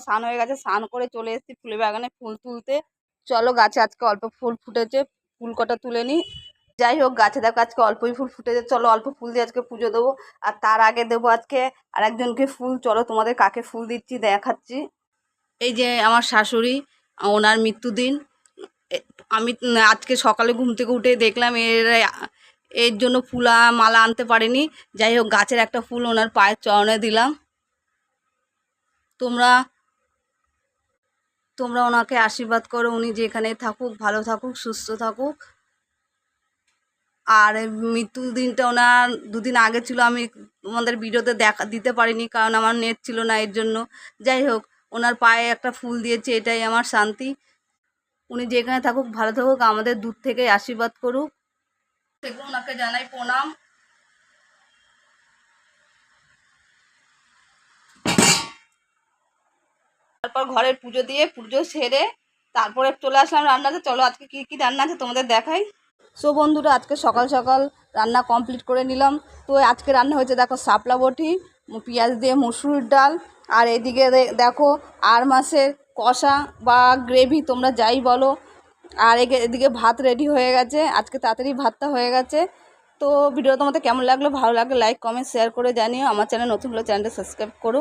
স্নান হয়ে গেছে, স্নান করে চলে এসেছি ফুলের বাগানে ফুল তুলতে। চলো গাছে আজকে অল্প ফুল ফুটেছে, ফুল কটা তুলে নিই। যাই হোক, গাছে দেখো আজকে অল্পই ফুল ফুটেছে, চলো অল্প ফুল দিয়ে আজকে পুজো দেবো। আর তার আগে দেবো আজকে আর একজনকে ফুল। চলো তোমাদের কাকে ফুল দিচ্ছি দেখাচ্ছি। এই যে আমার শাশুড়ি, ওনার মৃত্যুদিন। আমি আজকে সকালে ঘুম থেকে উঠে দেখলাম এর জন্য ফুলা মালা আনতে পারিনি। যাই হোক, গাছের একটা ফুল ওনার পায়ের চরণে দিলাম। তোমরা তোমরা ওনাকে আশীর্বাদ করো, উনি যেখানে থাকুক ভালো থাকুক সুস্থ থাকুক। আর মৃত্যুর দিনটা ওনার দুদিন আগে ছিল, আমি তোমাদের ভিডিওতে দিতে পারিনি কারণ আমার নেট ছিল না এর জন্য। যাই হোক, ওনার পায়ে একটা ফুল দিয়েছে, এটাই আমার শান্তি। উনি যেখানে থাকুক ভালো থাকুক, আমাদের দূর থেকে আশীর্বাদ করুক। ওনাকে জানাই প্রণাম। তারপর ঘরের পুজো দিয়ে পুজো সেরে তারপরে চলে আসলাম রান্নাতে। চলো আজকে কি কি রান্না আছে তোমাদের দেখাই। সো বন্ধুরা, আজকে সকাল সকাল রান্না কমপ্লিট করে নিলাম। তো আজকে রান্না হয়েছে দেখো শাপলা বটি, পেঁয়াজ দিয়ে মসুর ডাল, আর এদিকে দেখো আর মাছের কষা বা গ্রেভি তোমরা যাই বলো। আর এদিকে ভাত রেডি হয়ে গেছে, আজকে তাড়াতাড়ি ভাতটা হয়ে গেছে। তো ভিডিও তোমাদের কেমন লাগলো, ভালো লাগলে লাইক কমেন্ট শেয়ার করে জানিও। আমার চ্যানেল নতুন হলে চ্যানেলটা সাবস্ক্রাইব করো।